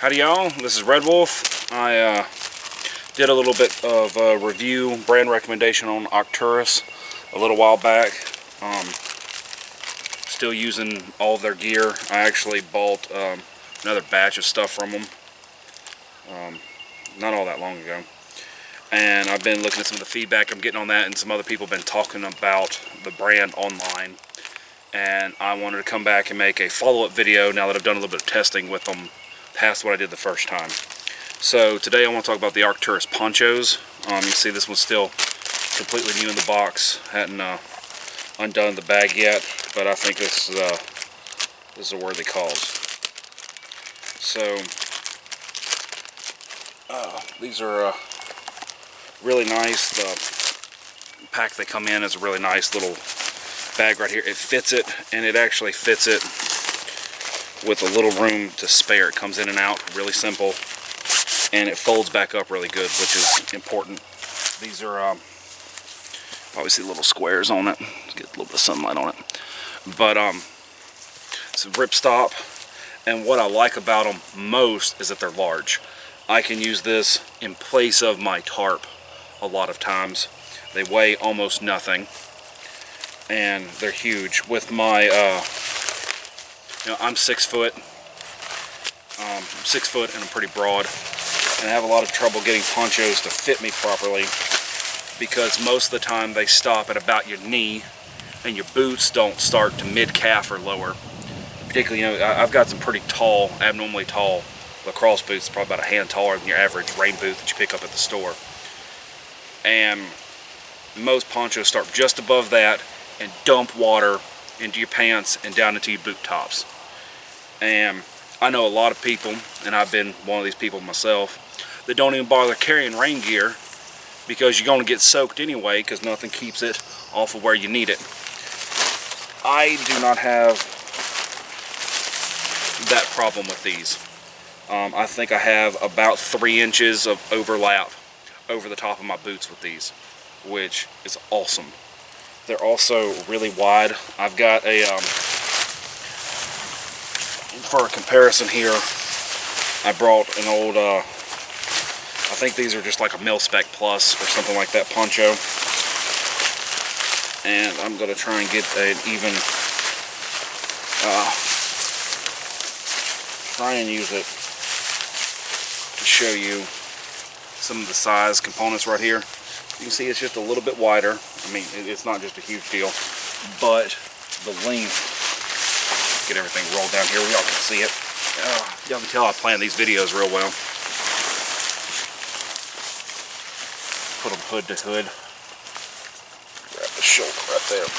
Howdy y'all, this is Redwolf. I did a little bit of a review, brand recommendation on Arcturus a little while back. Still using all of their gear. I actually bought another batch of stuff from them not all that long ago. And I've been looking at some of the feedback I'm getting on that, and some other people have been talking about the brand online. And I wanted to come back and make a follow-up video now that I've done a little bit of testing with them past what I did the first time. So today I want to talk about the Arcturus Ponchos. You see this one's still completely new in the box. Hadn't undone the bag yet, but I think this is a worthy cause. So these are really nice. The pack they come in is a really nice little bag right here. It fits it, and it actually fits it with a little room to spare. It comes in and out really simple, and it folds back up really good, which is important. These are obviously little squares on it. Let's get a little bit of sunlight on it, but it's a ripstop, and what I like about them most is that they're large. I can use this in place of my tarp a lot of times. They weigh almost nothing, and they're huge. With my I'm 6 foot. I'm 6 foot and I'm pretty broad, and I have a lot of trouble getting ponchos to fit me properly because most of the time they stop at about your knee, and your boots don't start to mid-calf or lower. Particularly, I've got some pretty tall, abnormally tall lacrosse boots, probably about a hand taller than your average rain boot that you pick up at the store. And most ponchos start just above that and dump water into your pants and down into your boot tops. And I know a lot of people, and I've been one of these people myself, that don't even bother carrying rain gear because you're going to get soaked anyway, because nothing keeps it off of where you need it. I do not have that problem with these. I think I have about 3 inches of overlap over the top of my boots with these, which is awesome. They're also really wide. I've got a, for a comparison here, I brought an old, I think these are just like a Milspec Plus or something like that poncho. And I'm going to try and get an even, try and use it to show you some of the size components right here. You can see it's just a little bit wider. I mean, it's not just a huge deal, but the length, get everything rolled down here where y'all can see it. Y'all can tell I plan these videos real well. Put them hood to hood. Grab the shoulder right there.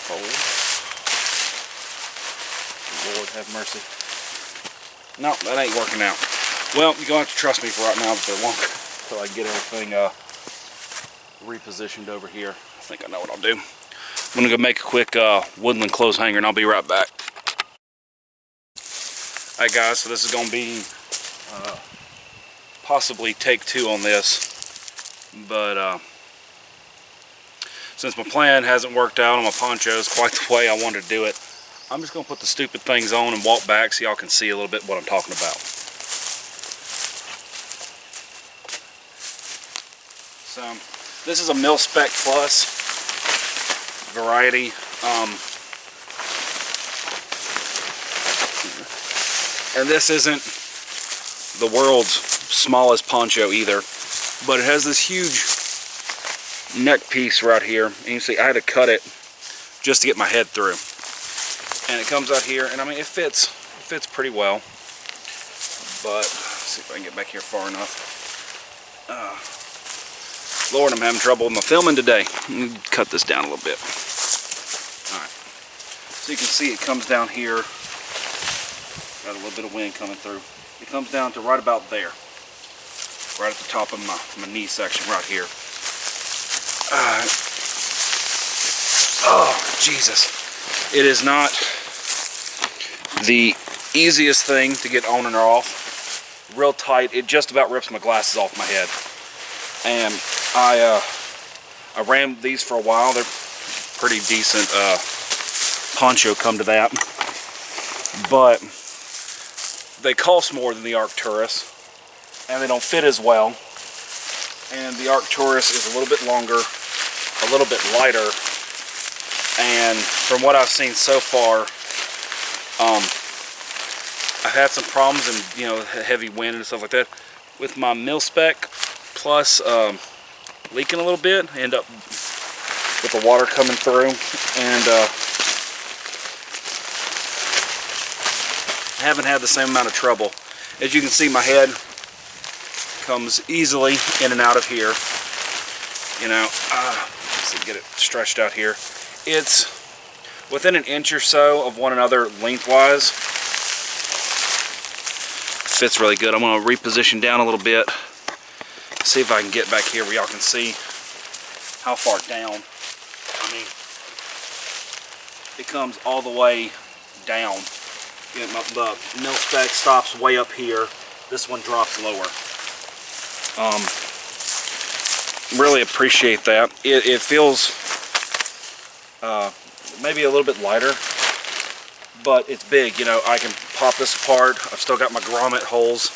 Fold. Lord have mercy. No, that ain't working out. Well, you're going to have to trust me for right now, but they won't until I get everything repositioned over here. I think I know what I'll do. I'm going to go make a quick woodland clothes hanger, and I'll be right back. Alright guys, so this is going to be possibly take 2 on this, but since my plan hasn't worked out on my ponchos quite the way I wanted to do it, I'm just going to put the stupid things on and walk back so y'all can see a little bit what I'm talking about. So, this is a Milspec Plus variety. And this isn't the world's smallest poncho either, but it has this huge neck piece right here. And you can see I had to cut it just to get my head through. And it comes out here, and I mean it fits pretty well. But let's see if I can get back here far enough. Lord, I'm having trouble with my filming today. Let me cut this down a little bit. Alright. So you can see it comes down here. Got a little bit of wind coming through. It comes down to right about there. Right at the top of my knee section right here. Oh, Jesus. It is not the easiest thing to get on and off. Real tight. It just about rips my glasses off my head. And I ran these for a while. They're pretty decent poncho, come to that. but they cost more than the Arcturus, and they don't fit as well. And the Arcturus is a little bit longer, a little bit lighter, and from what I've seen so far, I've had some problems and, you know, heavy wind and stuff like that with my Milspec Plus leaking a little bit. End up with the water coming through, and haven't had the same amount of trouble. As you can see, my head comes easily in and out of here. You know, let's see, get it stretched out here. It's within an inch or so of one another lengthwise. Fits really good. I'm going to reposition down a little bit. See if I can get back here where y'all can see how far down. I mean, it comes all the way down. You know, the Milspec stops way up here. This one drops lower. Really appreciate that. It feels maybe a little bit lighter, but it's big. You know, I can pop this apart. I've still got my grommet holes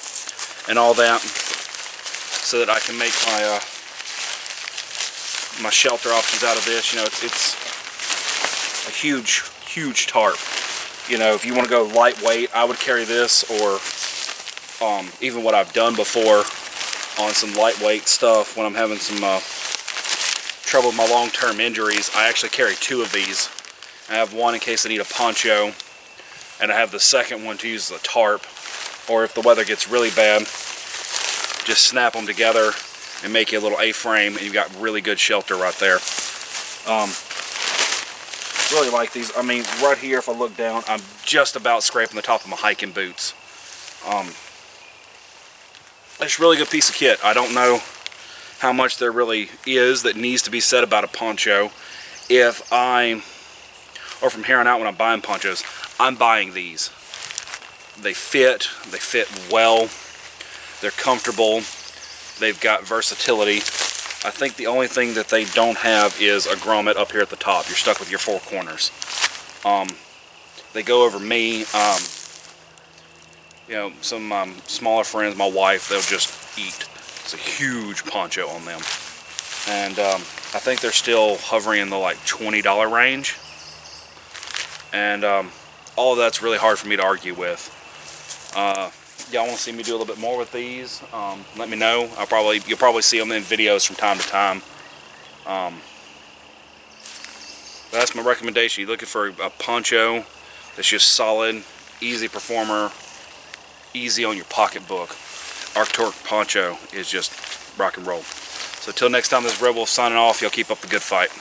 and all that, so that I can make my my shelter options out of this. You know, it's a huge tarp. You know, if you want to go lightweight, I would carry this, or even what I've done before on some lightweight stuff when I'm having some trouble with my long-term injuries. I actually carry 2 of these. I have one in case I need a poncho, and I have the second one to use as a tarp, or if the weather gets really bad, just snap them together and make you a little A-frame, and you've got really good shelter right there. Really like these. I mean, right here, if I look down, I'm just about scraping the top of my hiking boots. It's a really good piece of kit. I don't know how much there really is that needs to be said about a poncho. Or from here on out when I'm buying ponchos, I'm buying these. They fit well, they're comfortable, they've got versatility. I think the only thing that they don't have is a grommet up here at the top. You're stuck with your 4 corners. They go over me. You know, some smaller friends, my wife, they'll just eat. It's a huge poncho on them. And I think they're still hovering in the like $20 range. And all of that's really hard for me to argue with. Y'all want to see me do a little bit more with these? Let me know. You'll probably see them in videos from time to time. That's my recommendation. You're looking for a poncho that's just solid, easy performer, easy on your pocketbook. Arcturus Poncho is just rock and roll. So till next time, this is Redwolf signing off. Y'all keep up the good fight.